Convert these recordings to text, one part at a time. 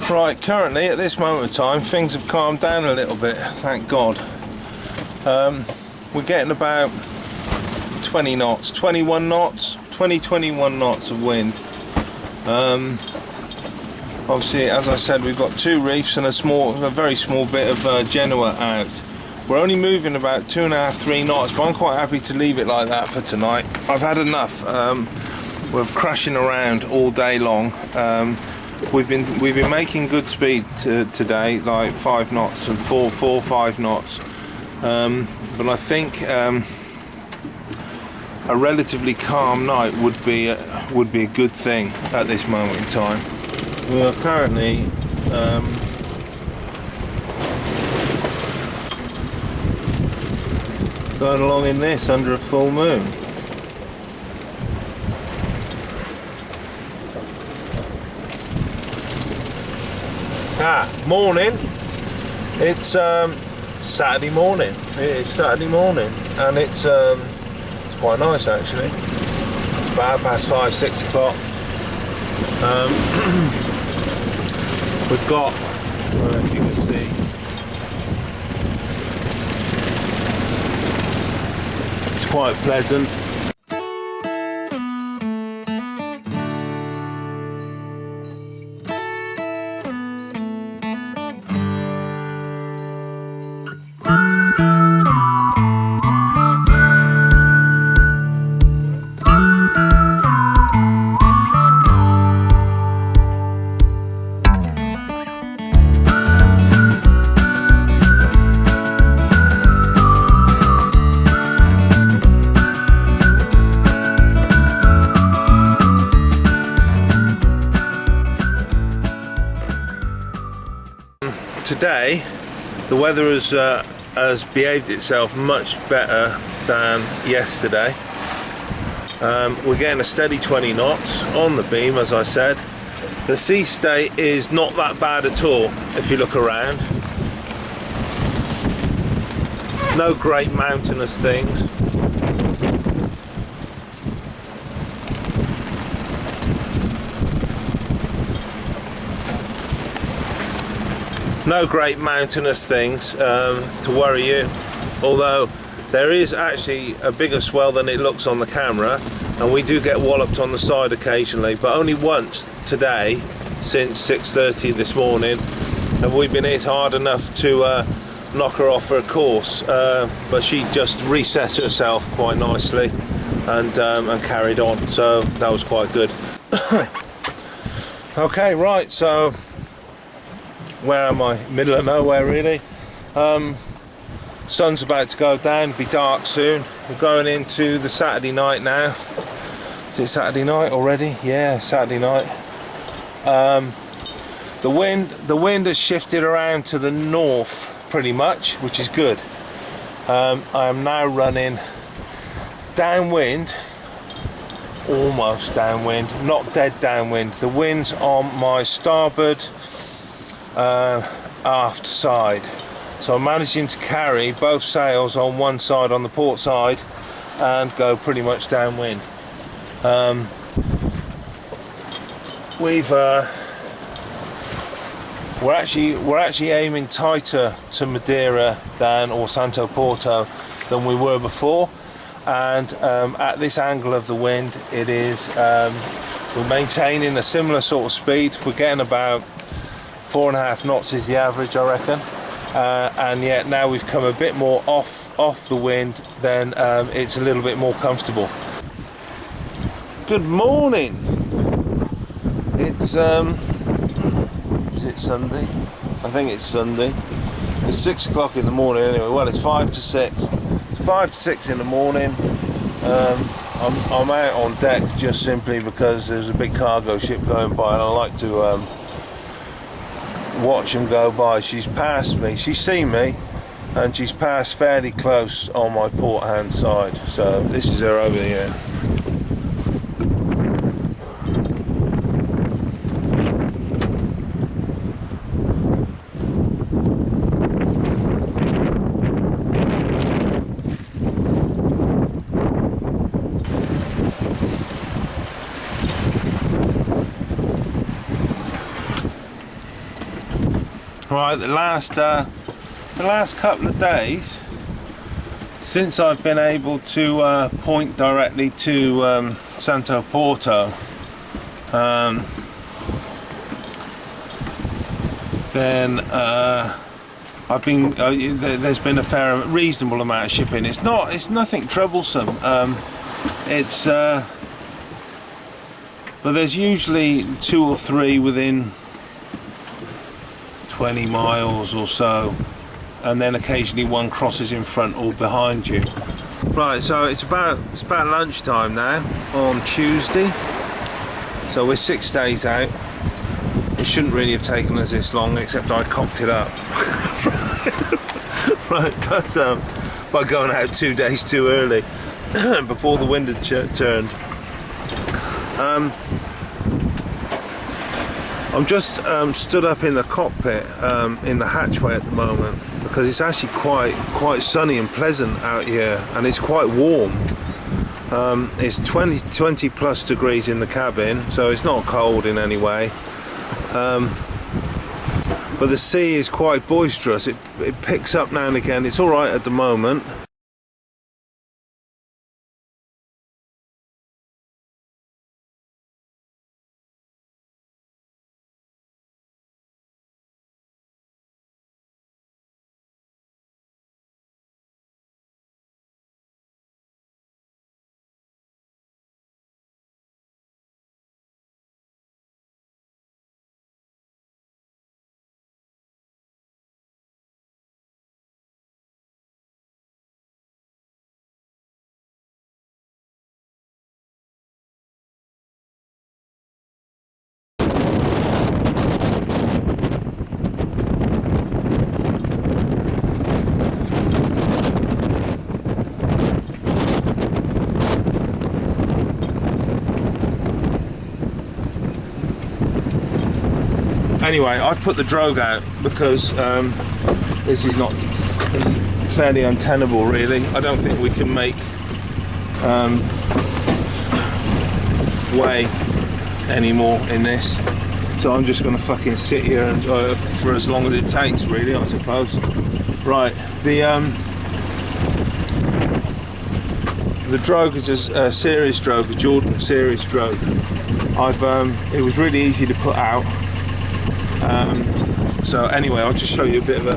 Right, currently at this moment of time things have calmed down a little bit, thank God. We're getting about 20 knots, 21 knots, 21 knots of wind. Obviously, as I said, we've got 2 reefs and a very small bit of Genoa out. We're only moving about 2.5, 3 knots, but I'm quite happy to leave it like that for tonight. I've had enough. We're crashing around all day long. We've been making good speed today, like 5 knots and 5 knots. But I think a relatively calm night would be a good thing at this moment in time. We are currently going along in this under a full moon. Morning. It's Saturday morning. It is Saturday morning, and it's quite nice actually. It's about 5:30, 6 o'clock. We've got, if you can see, it's quite pleasant. Today, the weather has behaved itself much better than yesterday. We're getting a steady 20 knots on the beam, as I said. The sea state is not that bad at all if you look around. No great mountainous things. No great mountainous things to worry you, although there is actually a bigger swell than it looks on the camera, and we do get walloped on the side occasionally, but only once today since 6:30 this morning have we been hit hard enough to knock her off her course, but she just reset herself quite nicely and carried on, so that was quite good. Okay, right, so where am I? Middle of nowhere really. Sun's about to go down, be dark soon. We're going into the Saturday night now. Is it Saturday night already? Yeah, Saturday night. The wind has shifted around to the north pretty much, which is good. I am now running downwind, almost downwind, not dead downwind. The wind's on my starboard aft side, so I'm managing to carry both sails on one side, on the port side, and go pretty much downwind. We're actually aiming tighter to Madeira or Santo Porto than we were before, and at this angle of the wind, it is we're maintaining a similar sort of speed. We're getting about 4.5 knots is the average, I reckon, and yet now we've come a bit more off the wind, then it's a little bit more comfortable. Good morning. It's is it Sunday? I think it's Sunday. It's 6 o'clock in the morning anyway. Well, it's 5 to 6. It's 5 to 6 in the morning. I'm out on deck just simply because there's a big cargo ship going by, and I like to watch them go by. She's passed me, she's seen me, and she's passed fairly close on my port hand side, so this is her over here. Right, the last couple of days, since I've been able to point directly to Santo Porto, then I've been there's been a reasonable amount of shipping. It's nothing troublesome. But there's usually 2 or 3 within 20 miles or so, and then occasionally one crosses in front or behind you. Right, so it's about lunchtime now on Tuesday, so we're 6 days out. It shouldn't really have taken us this long, except I cocked it up. Right, but by going out 2 days too early before the wind had turned. I'm just stood up in the cockpit in the hatchway at the moment, because it's actually quite sunny and pleasant out here, and it's quite warm. It's 20 plus degrees in the cabin, so it's not cold in any way. But the sea is quite boisterous. It picks up now and again. It's all right at the moment. Anyway, I've put the drogue out because this is fairly untenable, really. I don't think we can make way anymore in this, so I'm just going to fucking sit here and for as long as it takes, really, I suppose. Right, the drogue is a series drogue, a Jordan series drogue. It was really easy to put out. So anyway, I'll just show you a bit of a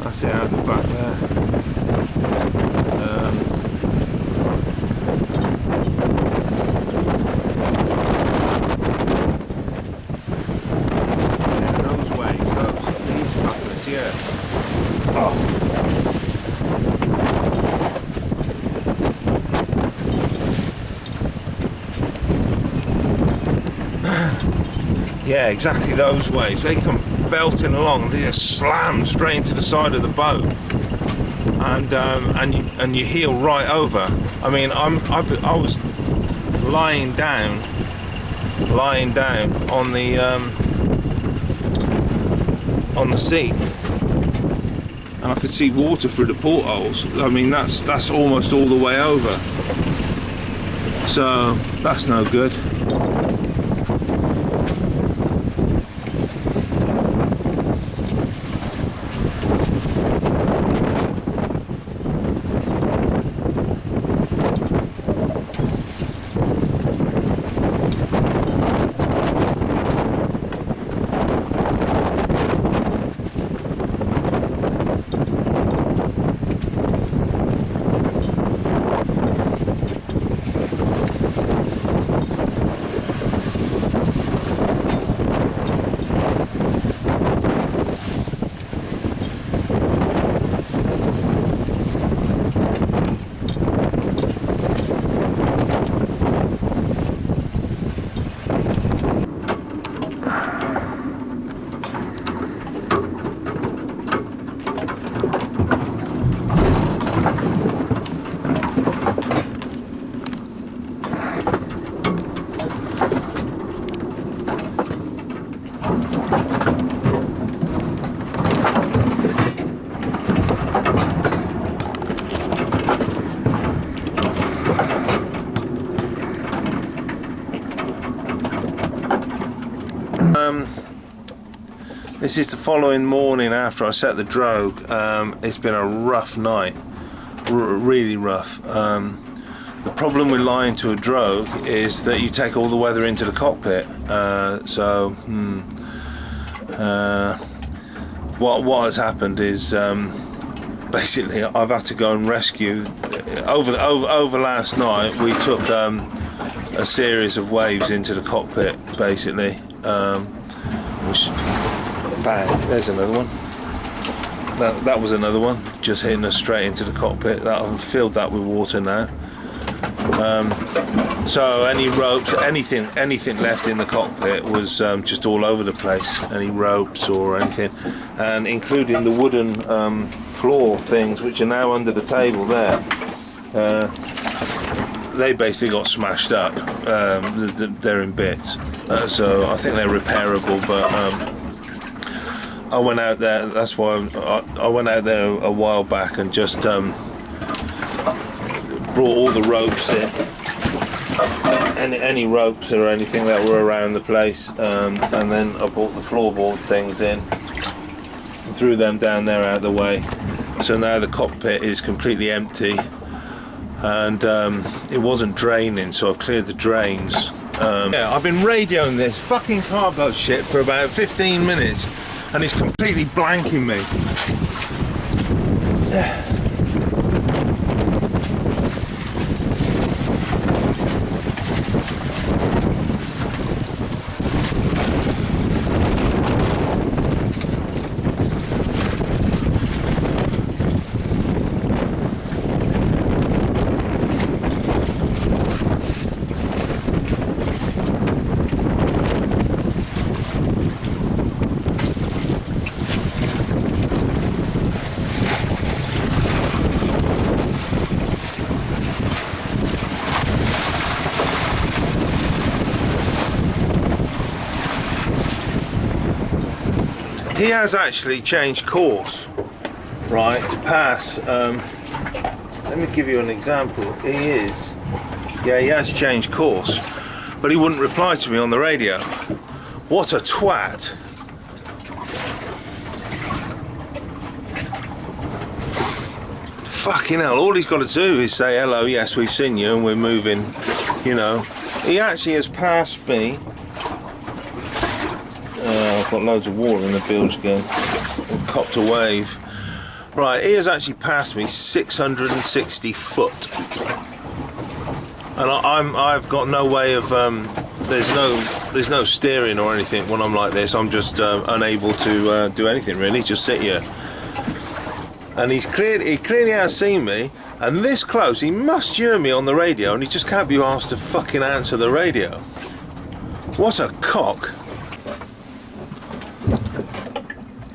that's it out the back there. Those waves, these buckets, yeah. Oh. Yeah, exactly those waves. They come belting along. They just slam straight into the side of the boat, and you heel right over. I mean, I was lying down on the seat, and I could see water through the portholes. I mean, that's almost all the way over. So that's no good. This is the following morning after I set the drogue. It's been a rough night, really rough. The problem with lying to a drogue is that you take all the weather into the cockpit. What has happened is basically I've had to go and rescue. Over last night we took a series of waves into the cockpit, basically. Which, bang! There's another one. That was another one, just hitting us straight into the cockpit. I've filled that with water now. So any ropes, anything left in the cockpit was just all over the place. Any ropes or anything, and including the wooden floor things, which are now under the table there. They basically got smashed up. They're in bits, so I think they're repairable. But I went out there. That's why I went out there a while back and just brought all the ropes in, any ropes or anything that were around the place, and then I brought the floorboard things in and threw them down there out of the way. So now the cockpit is completely empty, and it wasn't draining, so I've cleared the drains. Yeah, I've been radioing this fucking cargo shit for about 15 minutes and it's completely blanking me. He has actually changed course, right, to pass. Let me give you an example. He has changed course, but he wouldn't reply to me on the radio. What a twat. Fucking hell, all he's got to do is say, hello, yes, we've seen you and we're moving, you know. He actually has passed me. I've got loads of water in the bilge again. I've copped a wave. Right, he has actually passed me 660 foot. And I've got no way of, there's no steering or anything when I'm like this. I'm just unable to do anything really, just sit here. And he clearly has seen me, and this close, he must hear me on the radio, and he just can't be asked to fucking answer the radio. What a cock.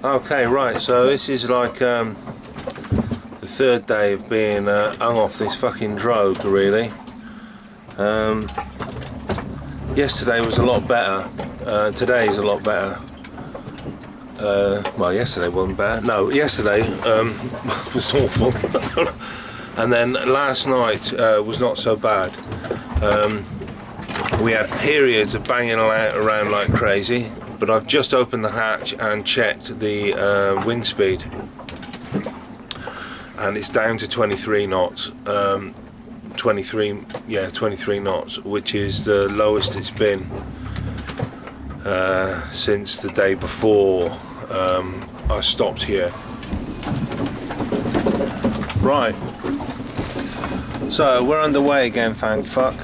Okay, right, so this is like the third day of being hung off this fucking drogue, really. Yesterday was a lot better. Today is a lot better. Well, yesterday wasn't bad. No, yesterday was awful. And then last night was not so bad. We had periods of banging around like crazy. But I've just opened the hatch and checked the wind speed, and it's down to 23 knots. 23 knots, which is the lowest it's been since the day before I stopped here. Right, so we're underway again, thank fuck.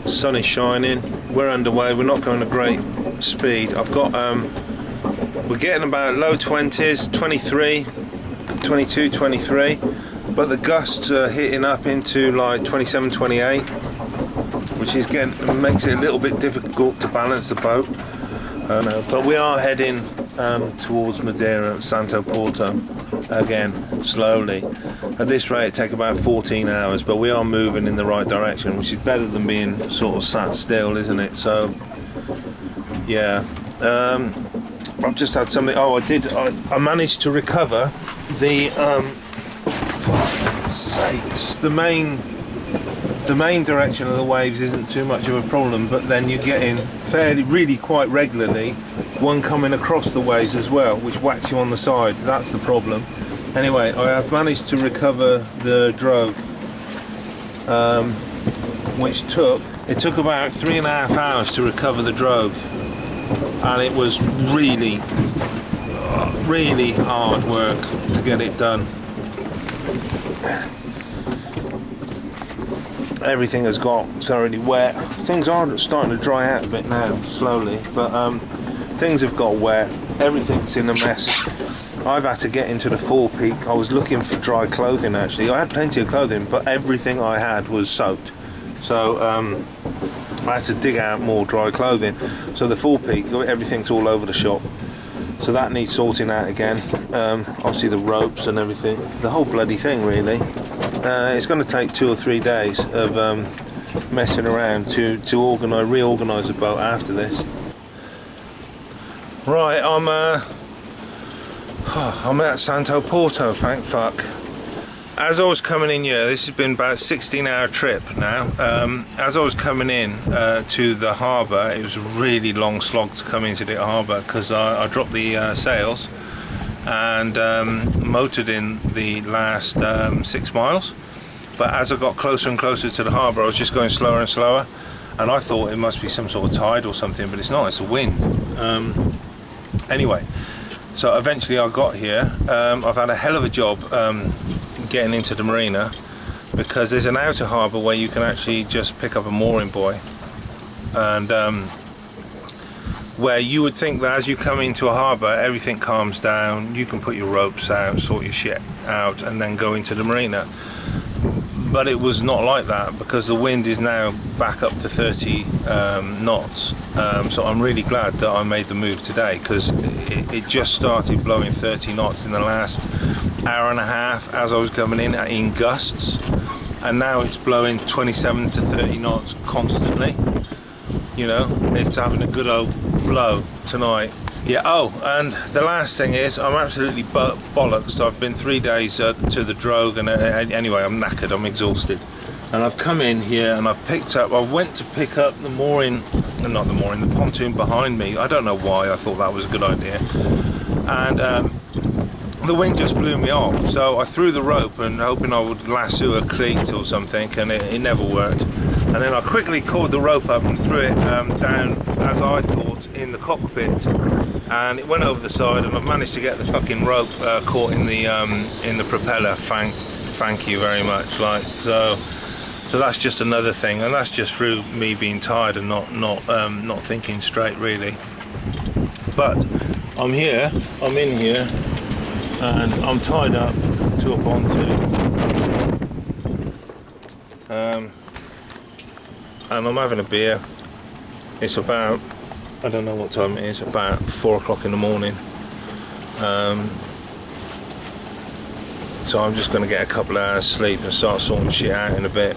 Sun is shining. We're underway. We're not going at great speed. I've got we're getting about low 20s, 23, 22, 23, but the gusts are hitting up into like 27, 28, which is makes it a little bit difficult to balance the boat. But we are heading towards Madeira, Santo Porto again, slowly. At this rate, it takes about 14 hours, but we are moving in the right direction, which is better than being sort of sat still, isn't it? So, yeah. I've just had something. Oh, I managed to recover the. Fuck sakes! The main direction of the waves isn't too much of a problem, but then you're getting really quite regularly one coming across the ways as well, which whacks you on the side. That's the problem. Anyway, I have managed to recover the drogue, which took about 3.5 hours to recover the drogue, and it was really hard work to get it done. Everything has got thoroughly wet. Things are starting to dry out a bit now, slowly, but things have got wet. Everything's in a mess. I've had to get into the forepeak. I was looking for dry clothing actually. I had plenty of clothing, but everything I had was soaked. So I had to dig out more dry clothing. So the forepeak, everything's all over the shop. So that needs sorting out again. Obviously the ropes and everything. The whole bloody thing really. It's going to take 2 or 3 days of messing around to reorganise the boat after this. Right, I'm at Santo Porto, thank fuck. As I was coming in here, this has been about a 16-hour trip now. As I was coming in to the harbour, it was a really long slog to come into the harbour because I dropped the sails and motored in the last 6 miles. But as I got closer and closer to the harbour, I was just going slower and slower, and I thought it must be some sort of tide or something, but it's not, it's a wind. Anyway, so eventually I got here. I've had a hell of a job getting into the marina, because there's an outer harbour where you can actually just pick up a mooring buoy, and where you would think that as you come into a harbour everything calms down, you can put your ropes out, sort your shit out, and then go into the marina. But it was not like that, because the wind is now back up to 30 knots. So I'm really glad that I made the move today, because it just started blowing 30 knots in the last hour and a half as I was coming in gusts, and now it's blowing 27 to 30 knots constantly. You know, it's having a good old blow tonight. Yeah, oh, and the last thing is, I'm absolutely bollocks. I've been 3 days to the drogue, and anyway, I'm knackered, I'm exhausted. And I've come in here and I went to pick up the mooring, not the mooring, the pontoon behind me. I don't know why I thought that was a good idea. And the wind just blew me off. So I threw the rope and hoping I would lasso a cleat or something, and it never worked. And then I quickly caught the rope up and threw it down, as I thought, in the cockpit, and it went over the side, and I've managed to get the fucking rope caught in the propeller. Thank you very much. Like so that's just another thing, and that's just through me being tired and not thinking straight really. But I'm in here, and I'm tied up to a pontoon. And I'm having a beer. It's about, I don't know what time it is, about 4 o'clock in the morning. So I'm just going to get a couple of hours sleep and start sorting shit out in a bit.